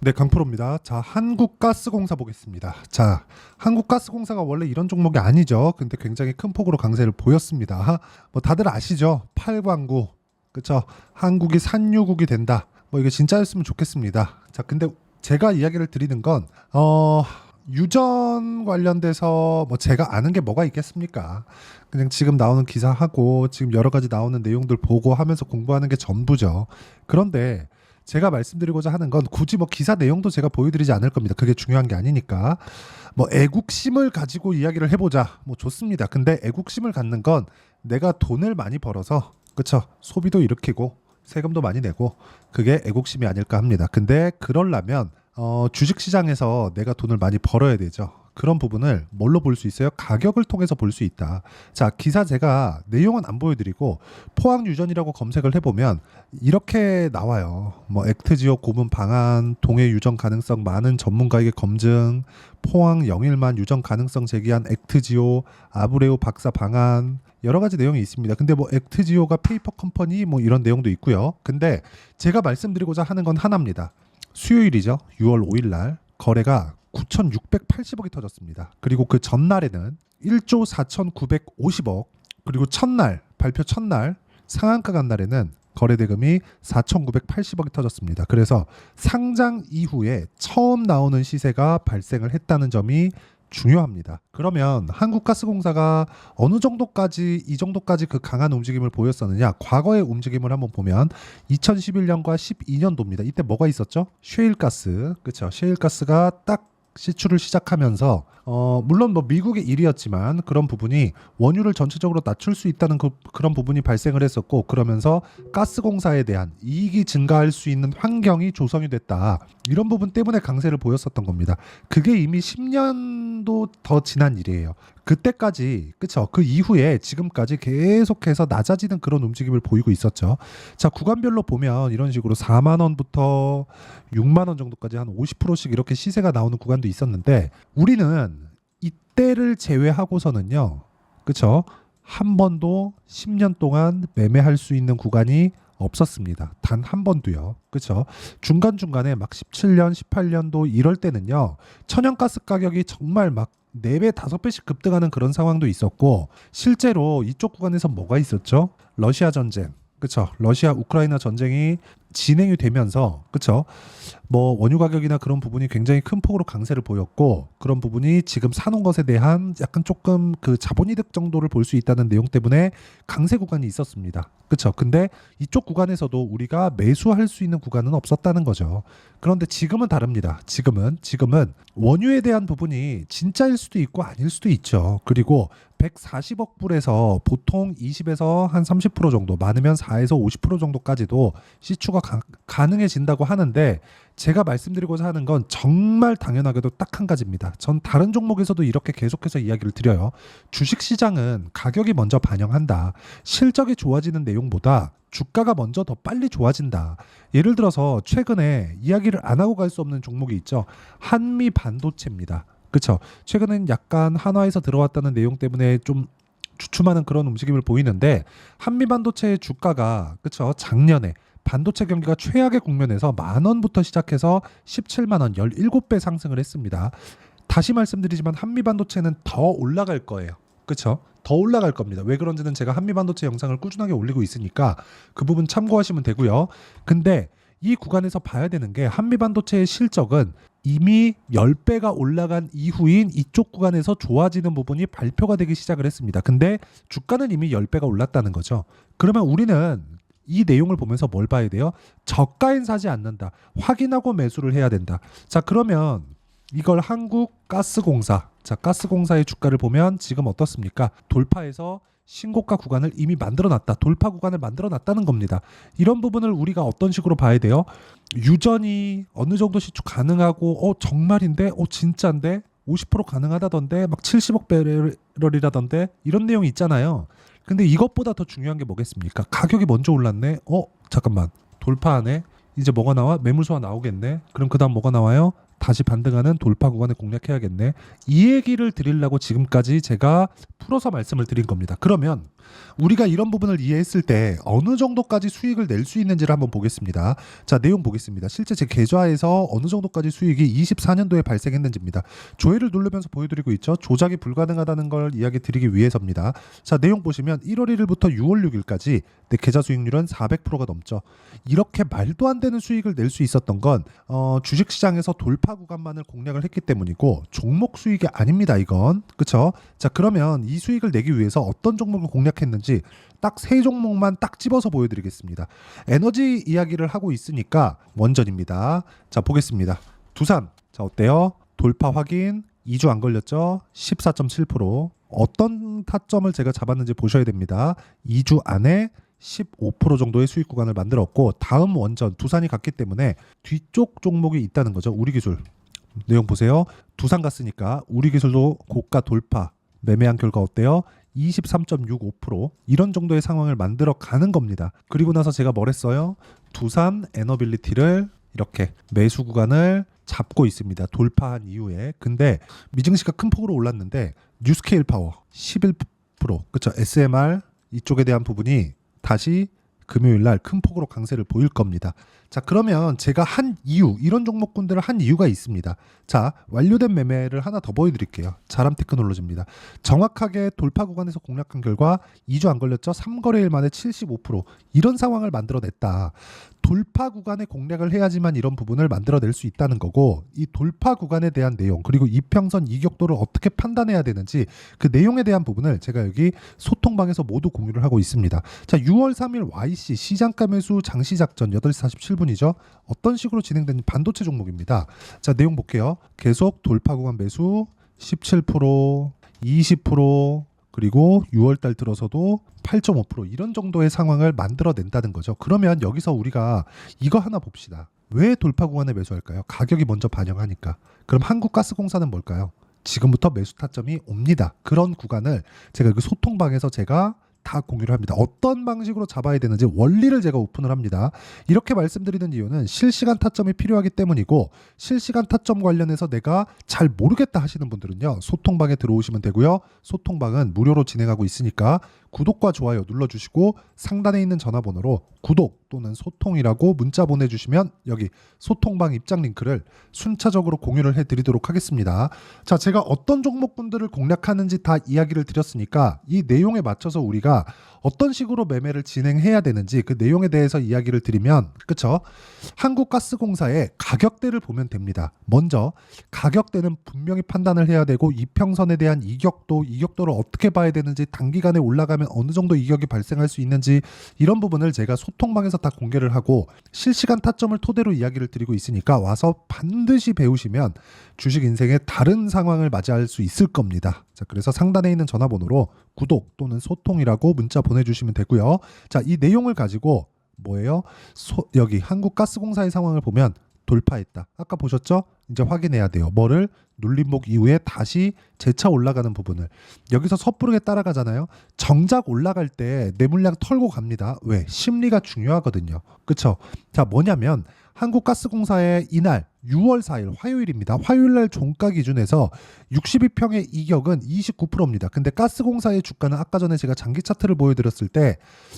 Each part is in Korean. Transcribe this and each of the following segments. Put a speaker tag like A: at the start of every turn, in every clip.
A: 네, 강프로입니다. 자, 한국가스공사 보겠습니다. 자, 한국가스공사가 원래 이런 종목이 아니죠. 근데 굉장히 큰 폭으로 강세를 보였습니다. 뭐 다들 아시죠? 8광구. 그쵸? 한국이 산유국이 된다. 뭐 이게 진짜였으면 좋겠습니다. 자, 근데 제가 이야기를 드리는 건 유전 관련돼서 뭐 제가 아는 게 뭐가 있겠습니까? 그냥 지금 나오는 기사하고 지금 여러 가지 나오는 내용들 보고 하면서 공부하는 게 전부죠. 그런데 제가 말씀드리고자 하는 건 굳이 뭐 기사 내용도 제가 보여드리지 않을 겁니다. 그게 중요한 게 아니니까. 뭐 애국심을 가지고 이야기를 해보자. 뭐 좋습니다. 근데 애국심을 갖는 건 내가 돈을 많이 벌어서 그쵸? 소비도 일으키고 세금도 많이 내고 그게 애국심이 아닐까 합니다. 근데 그러려면 주식시장에서 내가 돈을 많이 벌어야 되죠. 그런 부분을 뭘로 볼 수 있어요? 가격을 통해서 볼 수 있다. 자, 기사 제가 내용은 안 보여드리고 포항 유전이라고 검색을 해보면 이렇게 나와요. 뭐 액트지오 고문 방안, 동해 유전 가능성 많은 전문가에게 검증, 포항 영일만 유전 가능성 제기한 액트지오, 아브레오 박사 방안, 여러 가지 내용이 있습니다. 근데 뭐 액트지오가 페이퍼 컴퍼니 뭐 이런 내용도 있고요. 근데 제가 말씀드리고자 하는 건 하나입니다. 수요일이죠. 6월 5일 날 거래가 9,680억이 터졌습니다. 그리고 그 전날에는 1조 4,950억, 그리고 첫날 발표 첫날 상한가 간 날에는 거래 대금이 4,980억이 터졌습니다. 그래서 상장 이후에 처음 나오는 시세가 발생을 했다는 점이 중요합니다. 그러면 한국가스공사가 어느 정도까지 이 정도까지 그 강한 움직임을 보였었느냐? 과거의 움직임을 한번 보면 2011년과 12년도입니다. 이때 뭐가 있었죠? 셰일가스, 그렇죠? 셰일가스가 딱 시추를 시작하면서 물론 뭐 미국의 일이었지만 그런 부분이 원유를 전체적으로 낮출 수 있다는 그런 부분이 발생을 했었고, 그러면서 가스공사에 대한 이익이 증가할 수 있는 환경이 조성이 됐다. 이런 부분 때문에 강세를 보였었던 겁니다. 그게 이미 10년도 더 지난 일이에요. 그때까지, 그쵸? 그 이후에 지금까지 계속해서 낮아지는 그런 움직임을 보이고 있었죠. 자, 구간별로 보면 이런 식으로 4만 원부터 6만 원 정도까지 한 50%씩 이렇게 시세가 나오는 구간도 있었는데, 우리는 이때를 제외하고서는요, 그쵸? 한 번도 10년 동안 매매할 수 있는 구간이 없었습니다. 단 한 번도요. 그렇죠? 중간중간에 막 17년, 18년도 이럴 때는요. 천연가스 가격이 정말 막 4배, 5배씩 급등하는 그런 상황도 있었고, 실제로 이쪽 구간에서 뭐가 있었죠? 러시아 전쟁. 그렇죠? 러시아 우크라이나 전쟁이 진행이 되면서, 그렇죠? 뭐 원유 가격이나 그런 부분이 굉장히 큰 폭으로 강세를 보였고, 그런 부분이 지금 사놓은 것에 대한 약간 조금 그 자본이득 정도를 볼 수 있다는 내용 때문에 강세 구간이 있었습니다. 그렇죠? 근데 이쪽 구간에서도 우리가 매수할 수 있는 구간은 없었다는 거죠. 그런데 지금은 다릅니다. 지금은 원유에 대한 부분이 진짜일 수도 있고 아닐 수도 있죠. 그리고 140억 불에서 보통 20에서 한 30% 정도, 많으면 4에서 50% 정도까지도 시추가 가능해진다고 하는데, 제가 말씀드리고자 하는 건 정말 당연하게도 딱 한 가지입니다. 전 다른 종목에서도 이렇게 계속해서 이야기를 드려요. 주식시장은 가격이 먼저 반영한다. 실적이 좋아지는 내용보다 주가가 먼저 더 빨리 좋아진다. 예를 들어서 최근에 이야기를 안 하고 갈 수 없는 종목이 있죠. 한미 반도체입니다. 그렇죠. 최근엔 약간 한화에서 들어왔다는 내용 때문에 좀 주춤하는 그런 움직임을 보이는데, 한미 반도체의 주가가 그렇죠. 작년에 반도체 경기가 최악의 국면에서 10,000원부터 시작해서 17만 원, 17배 상승을 했습니다. 다시 말씀드리지만 한미 반도체는 더 올라갈 거예요. 그렇죠? 더 올라갈 겁니다. 왜 그런지는 제가 한미 반도체 영상을 꾸준하게 올리고 있으니까 그 부분 참고하시면 되고요. 근데 이 구간에서 봐야 되는 게, 한미 반도체의 실적은 이미 10배가 올라간 이후인 이쪽 구간에서 좋아지는 부분이 발표가 되기 시작을 했습니다. 근데 주가는 이미 10배가 올랐다는 거죠. 그러면 우리는 이 내용을 보면서 뭘 봐야 돼요? 저가엔 사지 않는다. 확인하고 매수를 해야 된다. 자, 그러면 이걸 한국가스공사, 자, 가스공사의 주가를 보면 지금 어떻습니까? 돌파해서 신고가 구간을 이미 만들어놨다. 돌파 구간을 만들어놨다는 겁니다. 이런 부분을 우리가 어떤 식으로 봐야 돼요? 유전이 어느 정도 시추 가능하고, 정말인데, 진짜인데, 50% 가능하다던데, 막 70억 배럴이라던데, 이런 내용이 있잖아요. 근데 이것보다 더 중요한 게 뭐겠습니까? 가격이 먼저 올랐네. 잠깐만. 돌파하네. 이제 뭐가 나와? 매물소가 나오겠네. 그럼 그다음 뭐가 나와요? 다시 반등하는 돌파 구간을 공략해야겠네. 이 얘기를 드리려고 지금까지 제가 풀어서 말씀을 드린 겁니다. 그러면 우리가 이런 부분을 이해했을 때 어느 정도까지 수익을 낼 수 있는지를 한번 보겠습니다. 자, 내용 보겠습니다. 실제 제 계좌에서 어느 정도까지 수익이 24년도에 발생했는지입니다. 조회를 누르면서 보여드리고 있죠. 조작이 불가능하다는 걸 이야기 드리기 위해서입니다. 자, 내용 보시면 1월 1일부터 6월 6일까지 내 계좌 수익률은 400%가 넘죠. 이렇게 말도 안 되는 수익을 낼 수 있었던 건 주식시장에서 돌파 구간만을 공략을 했기 때문이고 종목 수익이 아닙니다. 이건. 그쵸? 자, 그러면 이 수익을 내기 위해서 어떤 종목을 공략했는지 딱 세 종목만 딱 집어서 보여드리겠습니다. 에너지 이야기를 하고 있으니까 원전입니다. 자, 보겠습니다. 두산. 자, 어때요? 돌파 확인. 2주 안 걸렸죠? 14.7%. 어떤 타점을 제가 잡았는지 보셔야 됩니다. 2주 안에 15% 정도의 수익 구간을 만들었고 다음 원전 두산이 갔기 때문에 뒤쪽 종목이 있다는 거죠. 우리기술. 내용 보세요. 두산 갔으니까 우리기술도 고가 돌파. 매매한 결과 어때요? 23.65% 이런 정도의 상황을 만들어 가는 겁니다. 그리고 나서 제가 뭘 했어요? 두산 에너빌리티를 이렇게 매수 구간을 잡고 있습니다. 돌파한 이후에. 근데 미증시가 큰 폭으로 올랐는데 뉴스케일 파워 11%, 그렇죠? SMR 이쪽에 대한 부분이 다시 금요일 날 큰 폭으로 강세를 보일 겁니다. 자, 그러면 제가 한 이유, 이런 종목군들을 한 이유가 있습니다. 자, 완료된 매매를 하나 더 보여드릴게요. 자람 테크놀로지입니다. 정확하게 돌파 구간에서 공략한 결과 2주 안 걸렸죠? 3거래일 만에 75% 이런 상황을 만들어냈다. 돌파 구간에 공략을 해야지만 이런 부분을 만들어낼 수 있다는 거고, 이 돌파 구간에 대한 내용 그리고 이평선 이격도를 어떻게 판단해야 되는지 그 내용에 대한 부분을 제가 여기 소통방에서 모두 공유를 하고 있습니다. 자, 6월 3일 YC 시장가 매수 장시 작전 8시 47분이죠. 어떤 식으로 진행된 반도체 종목입니다. 자, 내용 볼게요. 계속 돌파 구간 매수 17%, 20%, 그리고 6월달 들어서도 8.5% 이런 정도의 상황을 만들어낸다는 거죠. 그러면 여기서 우리가 이거 하나 봅시다. 왜 돌파 구간에 매수할까요? 가격이 먼저 반영하니까. 그럼 한국가스공사는 뭘까요? 지금부터 매수 타점이 옵니다. 그런 구간을 제가 여기 소통방에서 제가 다 공유를 합니다. 어떤 방식으로 잡아야 되는지 원리를 제가 오픈을 합니다. 이렇게 말씀드리는 이유는 실시간 타점이 필요하기 때문이고, 실시간 타점 관련해서 내가 잘 모르겠다 하시는 분들은요, 소통방에 들어오시면 되고요. 소통방은 무료로 진행하고 있으니까 구독과 좋아요 눌러주시고 상단에 있는 전화번호로 구독 또는 소통이라고 문자 보내주시면 여기 소통방 입장 링크를 순차적으로 공유를 해드리도록 하겠습니다. 자, 제가 어떤 종목분들을 공략하는지 다 이야기를 드렸으니까 이 내용에 맞춰서 우리가 어떤 식으로 매매를 진행해야 되는지 그 내용에 대해서 이야기를 드리면, 그쵸? 한국가스공사의 가격대를 보면 됩니다. 먼저 가격대는 분명히 판단을 해야 되고, 이평선에 대한 이격도를 어떻게 봐야 되는지, 단기간에 올라가면 어느 정도 이격이 발생할 수 있는지, 이런 부분을 제가 소통방에서 다 공개를 하고 실시간 타점을 토대로 이야기를 드리고 있으니까 와서 반드시 배우시면 주식 인생의 다른 상황을 맞이할 수 있을 겁니다. 자, 그래서 상단에 있는 전화번호로 구독 또는 소통이라고 문자 보내주시면 되고요. 자, 이 내용을 가지고 뭐예요? 여기 한국가스공사의 상황을 보면 돌파했다. 아까 보셨죠? 이제 확인해야 돼요. 뭐를? 눌림목 이후에 다시 재차 올라가는 부분을. 여기서 섣부르게 따라가잖아요. 정작 올라갈 때 내 물량 털고 갑니다. 왜? 심리가 중요하거든요. 그쵸? 자, 뭐냐면 한국가스공사의 이날 6월 4일 화요일입니다. 화요일날 종가 기준에서 62평의 이격은 29%입니다. 근데 가스공사의 주가는 아까 전에 제가 장기 차트를 보여드렸을 때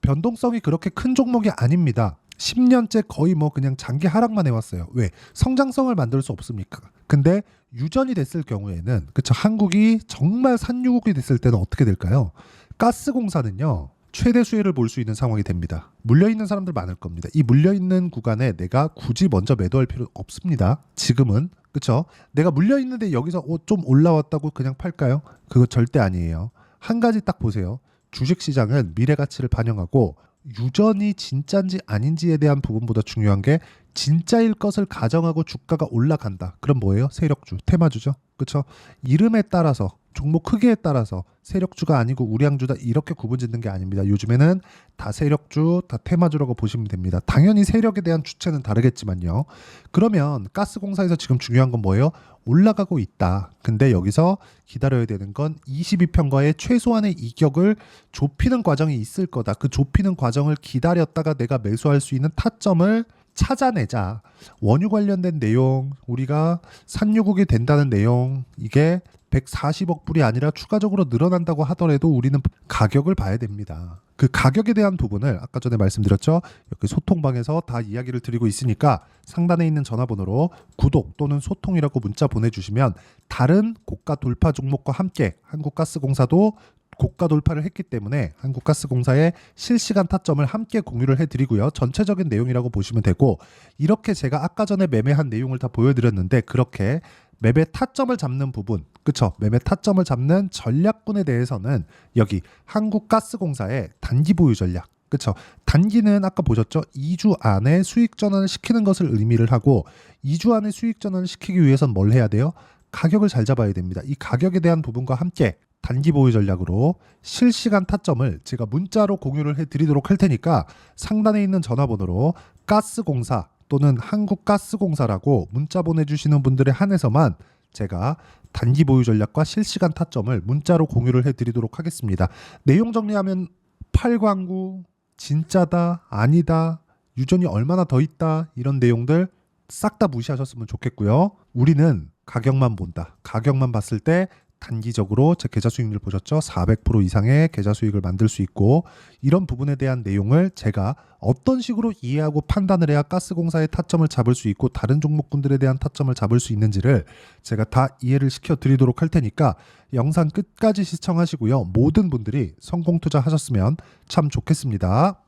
A: 변동성이 그렇게 큰 종목이 아닙니다. 10년째 거의 뭐 그냥 장기 하락만 해왔어요. 왜? 성장성을 만들 수 없습니까? 근데 유전이 됐을 경우에는, 그쵸, 한국이 정말 산유국이 됐을 때는 어떻게 될까요? 가스공사는요, 최대 수혜를 볼 수 있는 상황이 됩니다. 물려있는 사람들 많을 겁니다. 이 물려있는 구간에 내가 굳이 먼저 매도할 필요 없습니다. 지금은. 그쵸? 내가 물려있는데 여기서 좀 올라왔다고 그냥 팔까요? 그거 절대 아니에요. 한 가지 딱 보세요. 주식시장은 미래가치를 반영하고 유전이 진짜인지 아닌지에 대한 부분보다 중요한 게 진짜일 것을 가정하고 주가가 올라간다. 그럼 뭐예요? 세력주, 테마주죠. 그렇죠? 이름에 따라서, 종목 크기에 따라서 세력주가 아니고 우량주다 이렇게 구분짓는 게 아닙니다. 요즘에는 다 세력주, 다 테마주라고 보시면 됩니다. 당연히 세력에 대한 주체는 다르겠지만요. 그러면 가스공사에서 지금 중요한 건 뭐예요? 올라가고 있다. 근데 여기서 기다려야 되는 건 22평가의 최소한의 이격을 좁히는 과정이 있을 거다. 그 좁히는 과정을 기다렸다가 내가 매수할 수 있는 타점을 찾아내자. 원유 관련된 내용, 우리가 산유국이 된다는 내용, 이게 140억 불이 아니라 추가적으로 늘어난다고 하더라도 우리는 가격을 봐야 됩니다. 그 가격에 대한 부분을 아까 전에 말씀드렸죠. 여기 소통방에서 다 이야기를 드리고 있으니까 상단에 있는 전화번호로 구독 또는 소통이라고 문자 보내주시면 다른 고가 돌파 종목과 함께 한국가스공사도 고가 돌파를 했기 때문에 한국가스공사의 실시간 타점을 함께 공유를 해드리고요. 전체적인 내용이라고 보시면 되고, 이렇게 제가 아까 전에 매매한 내용을 다 보여드렸는데 그렇게 매매 타점을 잡는 부분, 그쵸? 매매 타점을 잡는 전략군에 대해서는 여기 한국가스공사의 단기 보유 전략, 그쵸? 단기는 아까 보셨죠? 2주 안에 수익 전환을 시키는 것을 의미를 하고, 2주 안에 수익 전환을 시키기 위해선 뭘 해야 돼요? 가격을 잘 잡아야 됩니다. 이 가격에 대한 부분과 함께 단기 보유 전략으로 실시간 타점을 제가 문자로 공유를 해드리도록 할 테니까 상단에 있는 전화번호로 가스공사 또는 한국가스공사라고 문자 보내주시는 분들에 한해서만 제가 단기 보유 전략과 실시간 타점을 문자로 공유를 해드리도록 하겠습니다. 내용 정리하면 8광구, 진짜다, 아니다, 유전이 얼마나 더 있다, 이런 내용들 싹 다 무시하셨으면 좋겠고요. 우리는 가격만 본다. 가격만 봤을 때 단기적으로 제 계좌 수익률 보셨죠? 400% 이상의 계좌 수익을 만들 수 있고, 이런 부분에 대한 내용을 제가 어떤 식으로 이해하고 판단을 해야 가스공사의 타점을 잡을 수 있고 다른 종목군들에 대한 타점을 잡을 수 있는지를 제가 다 이해를 시켜 드리도록 할 테니까 영상 끝까지 시청하시고요. 모든 분들이 성공 투자하셨으면 참 좋겠습니다.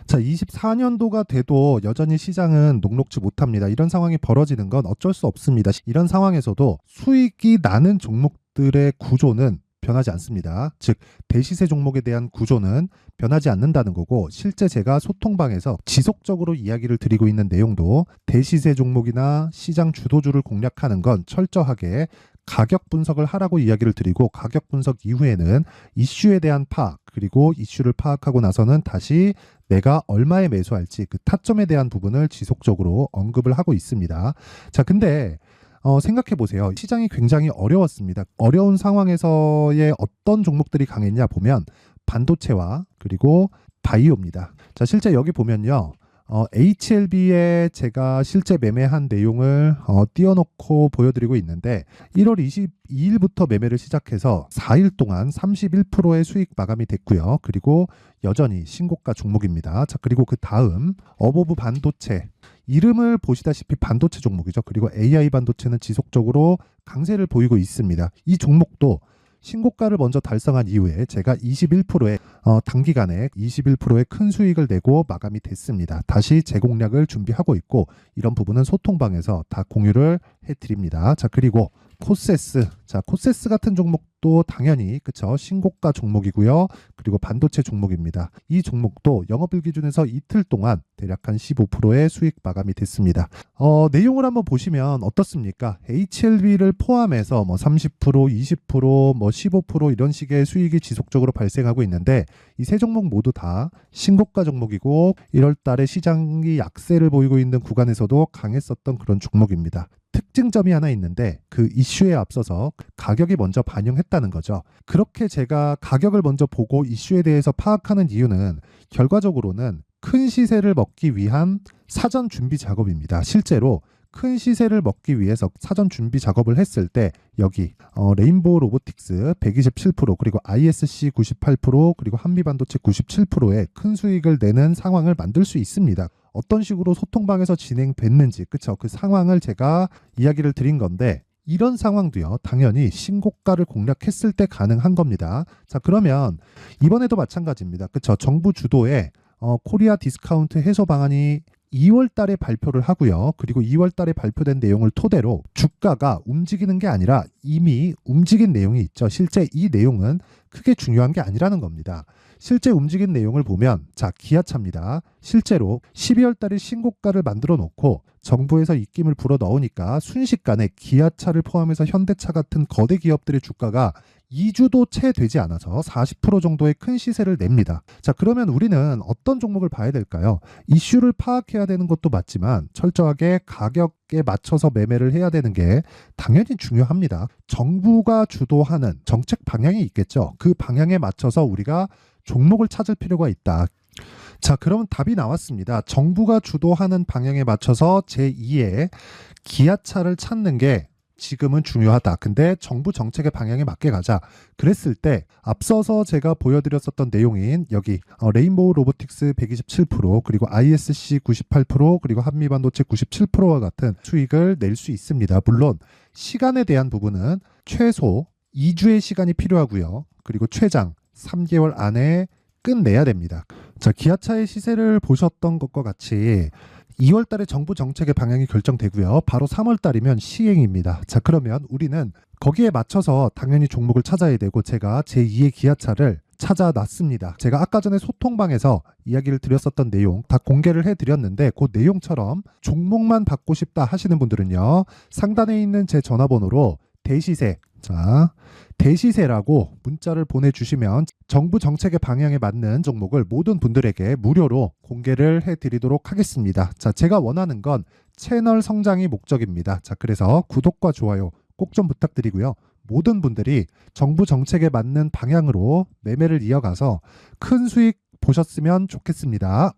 A: 자, 24년도가 돼도 여전히 시장은 녹록지 못합니다. 이런 상황이 벌어지는 건 어쩔 수 없습니다. 이런 상황에서도 수익이 나는 종목들의 구조는 변하지 않습니다. 즉, 대시세 종목에 대한 구조는 변하지 않는다는 거고, 실제 제가 소통방에서 지속적으로 이야기를 드리고 있는 내용도 대시세 종목이나 시장 주도주를 공략하는 건 철저하게 가격 분석을 하라고 이야기를 드리고, 가격 분석 이후에는 이슈에 대한 파악, 그리고 이슈를 파악하고 나서는 다시 내가 얼마에 매수할지 그 타점에 대한 부분을 지속적으로 언급을 하고 있습니다. 자, 근데 생각해 보세요. 시장이 굉장히 어려웠습니다. 어려운 상황에서의 어떤 종목들이 강했냐 보면 반도체와 그리고 바이오입니다. 자, 실제 여기 보면요. HLB에 제가 실제 매매한 내용을 띄워놓고 보여드리고 있는데 1월 22일부터 매매를 시작해서 4일 동안 31%의 수익 마감이 됐고요. 그리고 여전히 신고가 종목입니다. 자, 그리고 그 다음 어보브 반도체, 이름을 보시다시피 반도체 종목이죠. 그리고 AI 반도체는 지속적으로 강세를 보이고 있습니다. 이 종목도 신고가를 먼저 달성한 이후에 제가 21%의 단기간에 21%의 큰 수익을 내고 마감이 됐습니다. 다시 재공략을 준비하고 있고, 이런 부분은 소통방에서 다 공유를 해드립니다. 자, 그리고 코세스, 자, 코세스 같은 종목도 당연히 그쵸, 신고가 종목이고요. 그리고 반도체 종목입니다. 이 종목도 영업일 기준에서 이틀 동안 대략 한 15%의 수익 마감이 됐습니다. 내용을 한번 보시면 어떻습니까? HLB를 포함해서 뭐 30%, 20%, 뭐 15% 이런 식의 수익이 지속적으로 발생하고 있는데, 이 세 종목 모두 다 신고가 종목이고 1월 달에 시장이 약세를 보이고 있는 구간에서도 강했었던 그런 종목입니다. 특징점이 하나 있는데 그 이슈에 앞서서 가격이 먼저 반영했다는 거죠. 그렇게 제가 가격을 먼저 보고 이슈에 대해서 파악하는 이유는 결과적으로는 큰 시세를 먹기 위한 사전 준비 작업입니다. 실제로 큰 시세를 먹기 위해서 사전 준비 작업을 했을 때 여기 레인보우 로보틱스 127%, 그리고 ISC 98%, 그리고 한미반도체 97%의 큰 수익을 내는 상황을 만들 수 있습니다. 어떤 식으로 소통방에서 진행됐는지, 그쵸? 그 상황을 제가 이야기를 드린 건데, 이런 상황도요, 당연히 신고가를 공략했을 때 가능한 겁니다. 자, 그러면 이번에도 마찬가지입니다. 그쵸? 정부 주도의 코리아 디스카운트 해소 방안이 2월 달에 발표를 하고요. 그리고 2월 달에 발표된 내용을 토대로 주가가 움직이는 게 아니라 이미 움직인 내용이 있죠. 실제 이 내용은 크게 중요한 게 아니라는 겁니다. 실제 움직인 내용을 보면, 자, 기아차입니다. 실제로 12월 달에 신고가를 만들어 놓고 정부에서 입김을 불어 넣으니까 순식간에 기아차를 포함해서 현대차 같은 거대 기업들의 주가가 2주도 채 되지 않아서 40% 정도의 큰 시세를 냅니다. 자, 그러면 우리는 어떤 종목을 봐야 될까요? 이슈를 파악해야 되는 것도 맞지만 철저하게 가격에 맞춰서 매매를 해야 되는 게 당연히 중요합니다. 정부가 주도하는 정책 방향이 있겠죠. 그 방향에 맞춰서 우리가 종목을 찾을 필요가 있다. 자, 그러면 답이 나왔습니다. 정부가 주도하는 방향에 맞춰서 제2의 기아차를 찾는 게 지금은 중요하다. 근데 정부 정책의 방향에 맞게 가자. 그랬을 때 앞서서 제가 보여드렸었던 내용인 여기 레인보우 로보틱스 127% 그리고 ISC 98% 그리고 한미반도체 97%와 같은 수익을 낼 수 있습니다. 물론 시간에 대한 부분은 최소 2주의 시간이 필요하고요. 그리고 최장 3개월 안에 끝내야 됩니다. 자, 기아차의 시세를 보셨던 것과 같이 2월 달에 정부 정책의 방향이 결정되고요. 바로 3월 달이면 시행입니다. 자, 그러면 우리는 거기에 맞춰서 당연히 종목을 찾아야 되고 제가 제2의 기아차를 찾아놨습니다. 제가 아까 전에 소통방에서 이야기를 드렸었던 내용 다 공개를 해드렸는데 그 내용처럼 종목만 받고 싶다 하시는 분들은요. 상단에 있는 제 전화번호로 대시세, 자, 대시세라고 문자를 보내주시면 정부 정책의 방향에 맞는 종목을 모든 분들에게 무료로 공개를 해드리도록 하겠습니다. 자, 제가 원하는 건 채널 성장이 목적입니다. 자, 그래서 구독과 좋아요 꼭 좀 부탁드리고요. 모든 분들이 정부 정책에 맞는 방향으로 매매를 이어가서 큰 수익 보셨으면 좋겠습니다.